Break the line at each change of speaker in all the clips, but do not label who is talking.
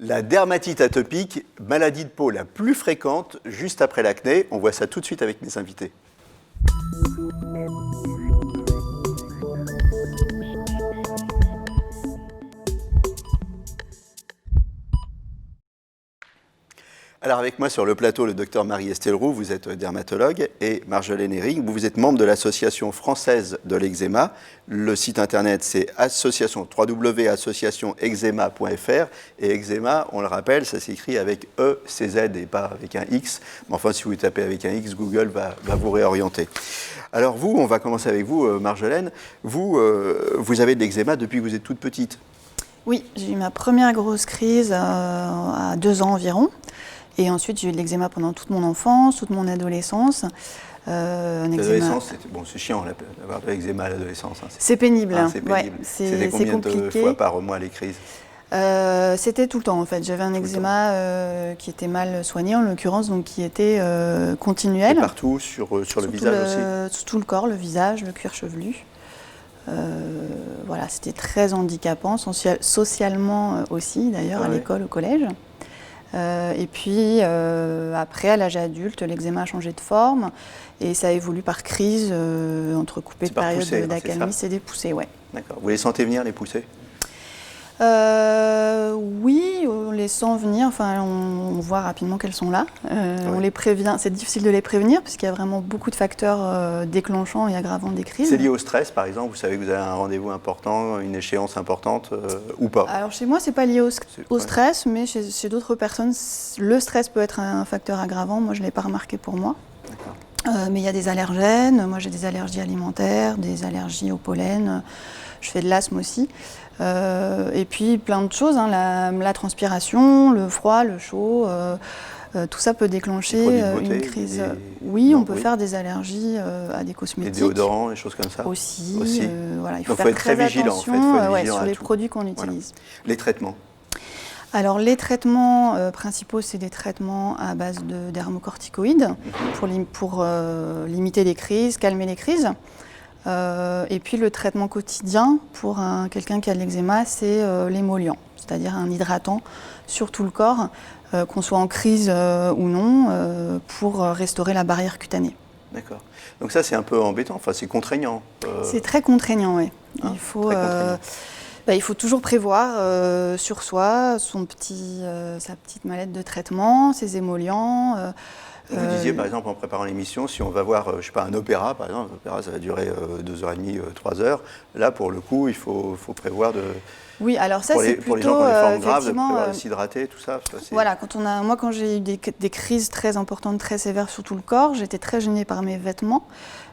La dermatite atopique, maladie de peau la plus fréquente juste après l'acné. On voit ça tout de suite avec mes invités. Alors avec moi sur le plateau, le docteur Marie-Estelle Roux, vous êtes dermatologue, et Marjolaine Herring, vous êtes membre de l'Association française de l'eczéma. Le site internet, c'est www.associationeczema.fr. Et eczéma, on le rappelle, ça s'écrit avec E-C-Z et pas avec un X. Mais enfin, si vous tapez avec un X, Google va vous réorienter. Alors vous, on va commencer avec vous, Marjolaine. Vous avez de l'eczéma depuis que vous êtes toute petite.
Oui, j'ai eu ma première grosse crise à 2 ans environ. Et ensuite, j'ai eu de l'eczéma pendant toute mon enfance, toute mon adolescence.
L'adolescence, c'est chiant d'avoir de l'eczéma à l'adolescence. Hein.
C'est pénible.
C'est pénible.
Ouais,
c'était combien de fois par mois les crises?
C'était tout le temps en fait. J'avais un eczéma qui était mal soigné en l'occurrence, donc qui était continuel.
Et partout, sur le visage aussi?
Sur tout le corps, le visage, le cuir chevelu. Voilà, c'était très handicapant, socialement aussi d'ailleurs, à l'école, au collège. Et puis après, à l'âge adulte, l'eczéma a changé de forme et ça évolue par crise, entrecoupée de périodes d'accalmie, c'est des poussées, ouais.
D'accord. Vous les sentez venir, les poussées?
Oui, on les sent venir, enfin on voit rapidement qu'elles sont là. On les prévient, c'est difficile de les prévenir puisqu'il y a vraiment beaucoup de facteurs déclenchants et aggravants des crises.
C'est lié au stress par exemple, vous savez que vous avez un rendez-vous important, une échéance importante ou pas?
Alors chez moi c'est pas lié au stress, mais chez d'autres personnes le stress peut être un facteur aggravant, moi je ne l'ai pas remarqué pour moi. Mais il y a des allergènes, moi j'ai des allergies alimentaires, des allergies au pollen, je fais de l'asthme aussi. Et puis plein de choses, hein, la transpiration, le froid, le chaud, tout ça peut déclencher une crise. Oui, on peut faire des allergies à des cosmétiques.
Des déodorants, des choses comme ça
aussi. Voilà, il
faut
faire
être très vigilant
attention sur les produits qu'on utilise.
Les traitements?
Alors les traitements principaux, c'est des traitements à base de dermocorticoïdes pour limiter les crises, calmer les crises. Et puis le traitement quotidien pour quelqu'un qui a de l'eczéma, c'est l'émollient, c'est-à-dire un hydratant sur tout le corps, qu'on soit en crise ou non, pour restaurer la barrière cutanée.
D'accord. Donc ça c'est un peu embêtant, enfin c'est contraignant.
C'est très contraignant, oui.
Hein,
il faut toujours prévoir sur soi sa petite mallette de traitement, ses émollients.
Vous disiez par exemple en préparant l'émission, si on va voir, je sais pas, un opéra par exemple, l'opéra ça va durer 2h30, 3h. Là pour le coup, il faut prévoir de.
Oui, alors ça c'est plutôt
pour les gens qui ont des formes graves, de prévoir de s'hydrater, tout ça.
Voilà, quand j'ai eu des crises très importantes, très sévères sur tout le corps, j'étais très gênée par mes vêtements.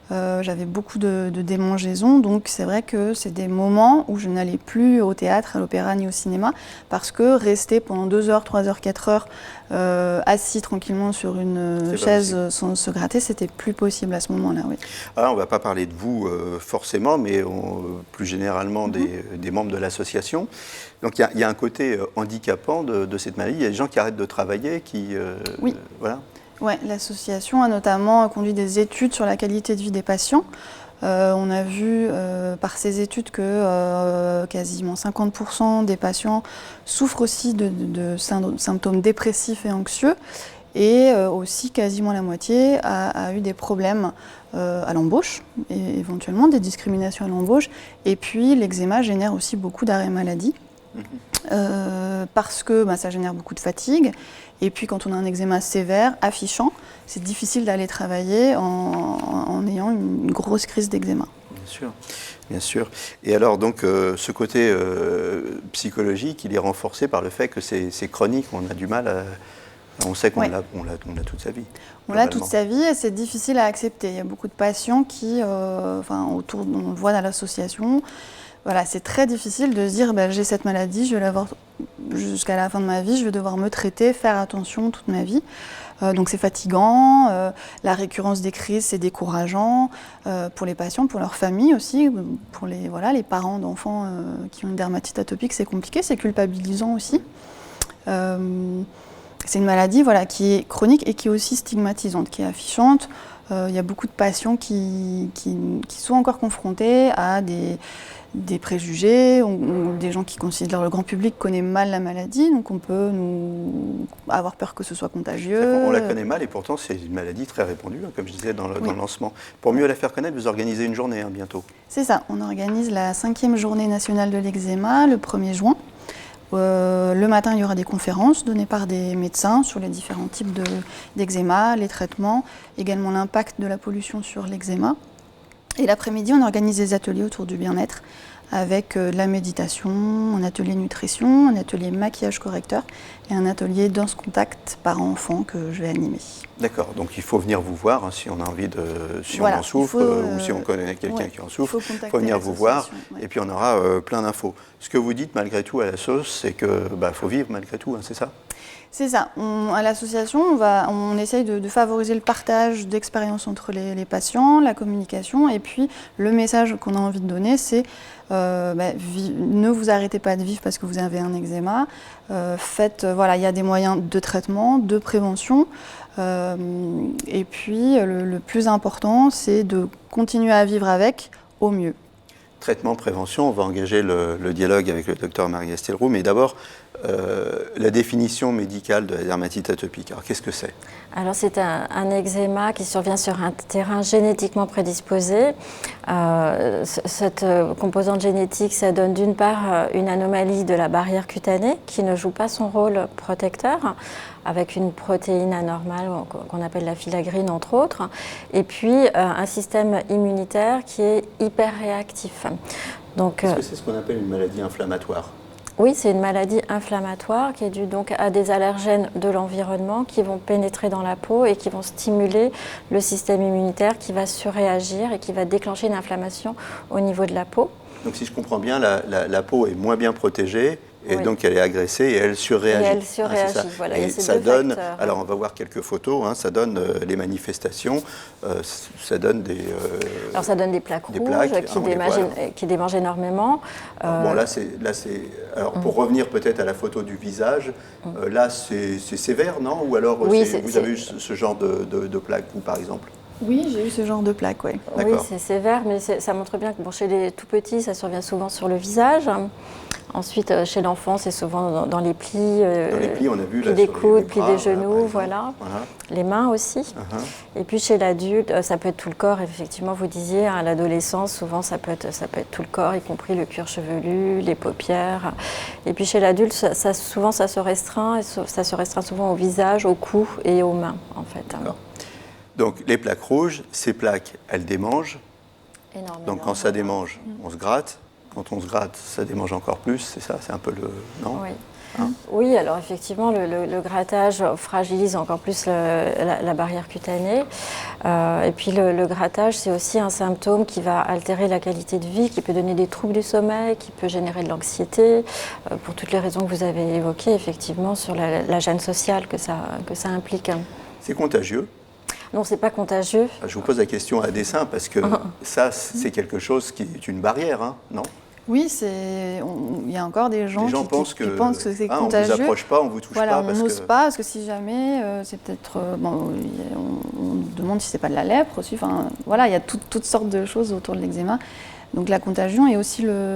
J'avais beaucoup de démangeaisons, donc c'est vrai que c'est des moments où je n'allais plus au théâtre, à l'opéra ni au cinéma, parce que rester pendant 2 heures, 3 heures, 4 heures assis tranquillement sur une chaise sans se gratter, c'était plus possible à ce moment-là. Oui.
Alors, on ne va pas parler de vous forcément, mais plus généralement des membres de l'association. Donc il y a un côté handicapant de cette maladie. Il y a des gens qui arrêtent de travailler,
oui.
Voilà.
Oui, l'association a notamment conduit des études sur la qualité de vie des patients. On a vu par ces études que quasiment 50% des patients souffrent aussi de symptômes dépressifs et anxieux. Et aussi quasiment la moitié a eu des problèmes à l'embauche, et éventuellement des discriminations à l'embauche. Et puis l'eczéma génère aussi beaucoup d'arrêts maladie. Parce que ça génère beaucoup de fatigue. Et puis quand on a un eczéma sévère, affichant, c'est difficile d'aller travailler en ayant une grosse crise d'eczéma.
Bien sûr. Et alors donc ce côté psychologique, il est renforcé par le fait que c'est chronique, on a du mal à... On sait qu'on l'a toute sa vie.
On l'a toute sa vie et c'est difficile à accepter. Il y a beaucoup de patients qui, on le voit dans l'association, voilà, c'est très difficile de se dire j'ai cette maladie, je vais l'avoir jusqu'à la fin de ma vie, je vais devoir me traiter, faire attention toute ma vie. Donc c'est fatigant, la récurrence des crises c'est décourageant pour les patients, pour leur famille aussi, pour les parents d'enfants qui ont une dermatite atopique, c'est compliqué, c'est culpabilisant aussi. C'est une maladie qui est chronique et qui est aussi stigmatisante, qui est affichante. il y a beaucoup de patients qui sont encore confrontés à des préjugés, des gens qui considèrent le grand public connaît mal la maladie, donc on peut avoir peur que ce soit contagieux.
On la connaît mal et pourtant c'est une maladie très répandue, hein, comme je disais dans le lancement. Pour mieux la faire connaître, vous organisez une journée bientôt.
C'est ça, on organise la 5e journée nationale de l'eczéma le 1er juin. Le matin, il y aura des conférences données par des médecins sur les différents types d'eczéma, les traitements, également l'impact de la pollution sur l'eczéma. Et l'après-midi, on organise des ateliers autour du bien-être avec de la méditation, un atelier nutrition, un atelier maquillage correcteur et un atelier danse contact parents-enfants que je vais animer.
D'accord, donc il faut venir vous voir hein, si on a envie de, si
voilà,
on en souffre ou si on connaît quelqu'un qui en souffre. Il faut venir vous voir et puis on aura plein d'infos. Ce que vous dites malgré tout à la sauce, c'est que faut vivre malgré tout, hein, c'est ça?
C'est ça. À l'association, on essaye de favoriser le partage d'expériences entre les patients, la communication, et puis le message qu'on a envie de donner, c'est ne vous arrêtez pas de vivre parce que vous avez un eczéma. Il y a des moyens de traitement, de prévention, et puis le plus important, c'est de continuer à vivre avec au mieux.
Traitement, prévention, on va engager le dialogue avec le docteur Marie-Estelle Roux, mais d'abord, la définition médicale de la dermatite atopique. Alors, qu'est-ce que c'est?
Alors, c'est un eczéma qui survient sur un terrain génétiquement prédisposé. Cette composante génétique, ça donne d'une part une anomalie de la barrière cutanée qui ne joue pas son rôle protecteur, avec une protéine anormale qu'on appelle la filagrine, entre autres, et puis un système immunitaire qui est hyper réactif.
Est-ce que c'est ce qu'on appelle une maladie inflammatoire?
Oui, c'est une maladie inflammatoire qui est due donc à des allergènes de l'environnement qui vont pénétrer dans la peau et qui vont stimuler le système immunitaire qui va surréagir et qui va déclencher une inflammation au niveau de la peau.
Donc si je comprends bien, la peau est moins bien protégée et
oui.
donc elle est agressée et elle surréagit.
Et elle surréagit,
voilà. Et ça donne, alors on va voir quelques photos, hein, ça donne les manifestations, ça donne des...
alors ça donne des plaques rouges qui démangent énormément.
Alors, alors pour revenir peut-être à la photo du visage, là c'est sévère, non? Ou alors
oui,
vous avez eu ce genre de plaques, vous par exemple?
Oui, j'ai eu ce genre de plaque, oui.
Oui, c'est sévère, mais ça montre bien que chez les tout petits, ça survient souvent sur le visage. Ensuite, chez l'enfant, c'est souvent dans les plis,
on a vu,
plis des coudes, plis des genoux, voilà. Les mains aussi. Et puis chez l'adulte, ça peut être tout le corps, effectivement, vous disiez, à l'adolescence, souvent ça peut être tout le corps, y compris le cuir chevelu, les paupières. Et puis chez l'adulte, souvent ça se restreint, et ça se restreint souvent au visage, au cou et aux mains, en fait.
Donc les plaques rouges, ces plaques, elles démangent.
Énormément.
Donc quand ça démange, on se gratte. Quand on se gratte, ça démange encore plus, c'est ça? C'est un peu le... Non?
Oui. Oui, alors effectivement, le grattage fragilise encore plus la barrière cutanée. Et puis le grattage, c'est aussi un symptôme qui va altérer la qualité de vie, qui peut donner des troubles du sommeil, qui peut générer de l'anxiété, pour toutes les raisons que vous avez évoquées, effectivement, sur la gêne sociale que ça implique.
C'est contagieux?
Non, c'est pas contagieux.
Je vous pose la question à dessein parce que ça, c'est quelque chose qui est une barrière, hein, non?
Oui, il y a encore des gens qui pensent que c'est contagieux.
On ne vous approche pas, on ne vous touche pas.
On n'ose pas, parce que si jamais, c'est peut-être... on demande si c'est pas de la lèpre aussi. Enfin, voilà, il y a toutes sortes de choses autour de l'eczéma. Donc la contagion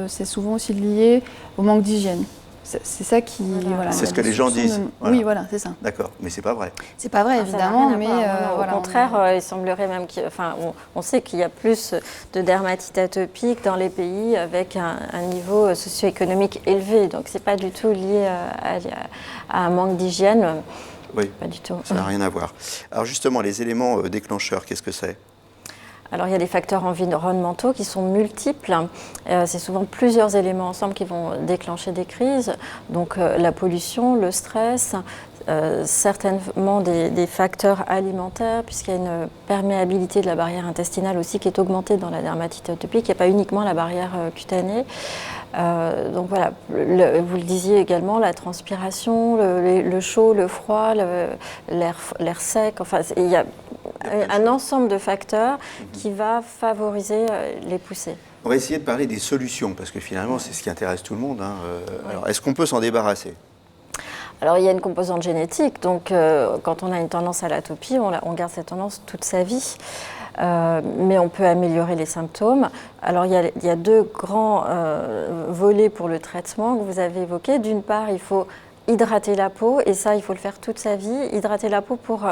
c'est souvent aussi lié au manque d'hygiène. C'est ça qui... Voilà,
c'est ce que les gens disent.
Voilà. Oui, voilà, c'est ça.
D'accord, mais c'est pas vrai.
C'est pas vrai, évidemment, mais...
au contraire, il semblerait même on sait qu'il y a plus de dermatite atopique dans les pays avec un niveau socio-économique élevé. Donc c'est pas du tout lié à un manque d'hygiène.
Oui,
pas du tout.
Ça n'a rien à voir. Alors justement, les éléments déclencheurs, qu'est-ce que c'est?
Alors il y a des facteurs environnementaux qui sont multiples. C'est souvent plusieurs éléments ensemble qui vont déclencher des crises. Donc la pollution, le stress, certainement des facteurs alimentaires, puisqu'il y a une perméabilité de la barrière intestinale aussi qui est augmentée dans la dermatite atopique. Il n'y a pas uniquement la barrière cutanée. Donc voilà, vous le disiez également, la transpiration, le chaud, le froid, l'air sec. Enfin, il y a un ensemble de facteurs qui va favoriser les poussées.
On va essayer de parler des solutions, parce que finalement, c'est ce qui intéresse tout le monde. Hein. Alors, est-ce qu'on peut s'en débarrasser?
Alors il y a une composante génétique, donc quand on a une tendance à l'atopie, on garde cette tendance toute sa vie. Mais on peut améliorer les symptômes. Alors il y a deux grands volets pour le traitement que vous avez évoqués. D'une part, il faut hydrater la peau, et ça, il faut le faire toute sa vie. Hydrater la peau pour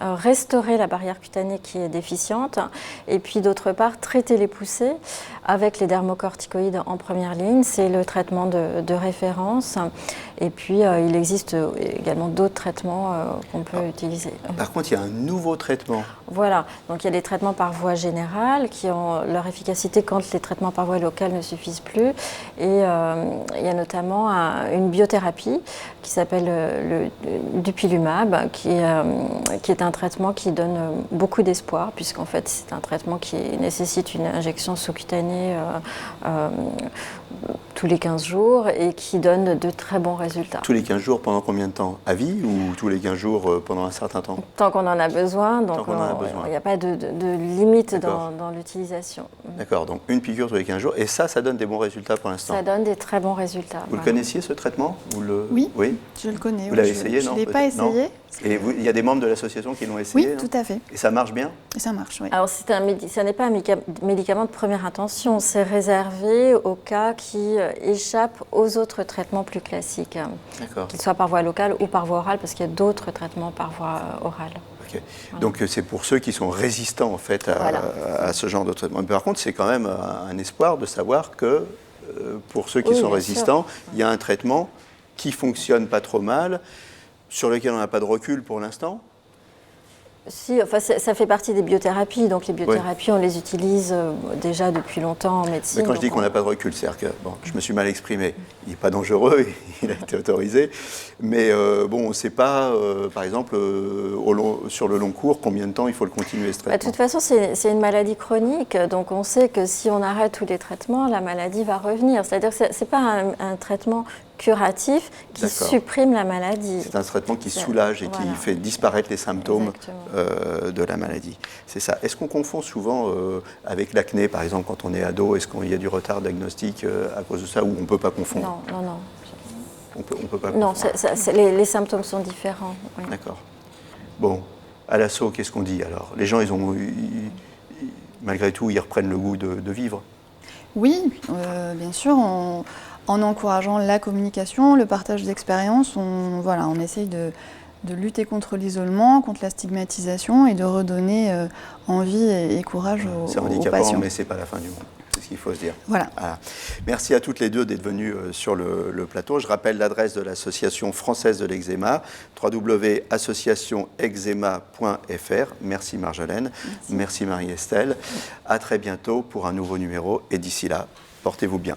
restaurer la barrière cutanée qui est déficiente. Et puis, d'autre part, traiter les poussées avec les dermocorticoïdes en première ligne. C'est le traitement de référence. Et puis, il existe également d'autres traitements qu'on peut utiliser.
Par contre, il y a un nouveau traitement.
Voilà. Donc, il y a des traitements par voie générale qui ont leur efficacité quand les traitements par voie locale ne suffisent plus. Et il y a notamment une biothérapie qui s'appelle le dupilumab, qui est un traitement qui donne beaucoup d'espoir, puisqu'en fait c'est un traitement qui nécessite une injection sous-cutanée tous les 15 jours et qui donne de très bons résultats.
Tous les 15 jours pendant combien de temps? À vie ou tous les 15 jours pendant un certain temps?
Tant qu'on en a besoin, donc il n'y a pas de limite dans l'utilisation.
D'accord, donc une piqûre tous les 15 jours, et ça donne des bons résultats pour l'instant?
Ça donne des très bons résultats.
Vous le connaissiez, ce traitement?
Oui, je le connais.
Vous l'avez essayé, non?
Je ne l'ai pas essayé.
Et il y a des membres de l'association qui l'ont essayé?
Oui, tout à fait.
Et ça marche bien?
Et ça marche, oui.
Alors, ce n'est pas un médicament de première intention, c'est réservé aux cas qui échappent aux autres traitements plus classiques, qu'ils soient par voie locale ou par voie orale, parce qu'il y a d'autres traitements par voie orale.
Okay. Voilà. Donc c'est pour ceux qui sont résistants en fait à ce genre de traitement. Mais par contre, c'est quand même un espoir de savoir que pour ceux qui sont résistants, il y a un traitement qui fonctionne pas trop mal, sur lequel on n'a pas de recul pour l'instant.
Si, enfin, ça fait partie des biothérapies. Donc les biothérapies, on les utilise déjà depuis longtemps en médecine.
Mais quand je dis qu'on n'a pas de recul, c'est-à-dire que, bon, je me suis mal exprimé, il n'est pas dangereux, il a été autorisé, mais bon, on ne sait pas, par exemple, sur le long cours, combien de temps il faut le continuer ce traitement.
De toute façon, c'est une maladie chronique, donc on sait que si on arrête tous les traitements, la maladie va revenir. C'est-à-dire que ce n'est pas un traitement curatif qui supprime la maladie.
C'est un traitement qui soulage et qui fait disparaître les symptômes de la maladie. C'est ça. Est-ce qu'on confond souvent avec l'acné, par exemple, quand on est ado? Est-ce qu'il y a du retard diagnostique à cause de ça, ou on ne peut pas confondre?
Non.
On peut pas confondre.
Non, les symptômes sont différents. Oui.
D'accord. Bon, à l'assaut, qu'est-ce qu'on dit alors? Les gens, malgré tout, ils reprennent le goût de vivre?
Oui, bien sûr. En encourageant la communication, le partage d'expériences, on essaye de lutter contre l'isolement, contre la stigmatisation et de redonner envie et courage aux patients.
C'est handicapant, mais ce n'est pas la fin du monde. C'est ce qu'il faut se dire.
Voilà.
Merci à toutes les deux d'être venues sur le plateau. Je rappelle l'adresse de l'Association française de l'eczéma, www.associationeczema.fr. Merci Marjolaine. Merci Marie-Estelle. À très bientôt pour un nouveau numéro. Et d'ici là, portez-vous bien.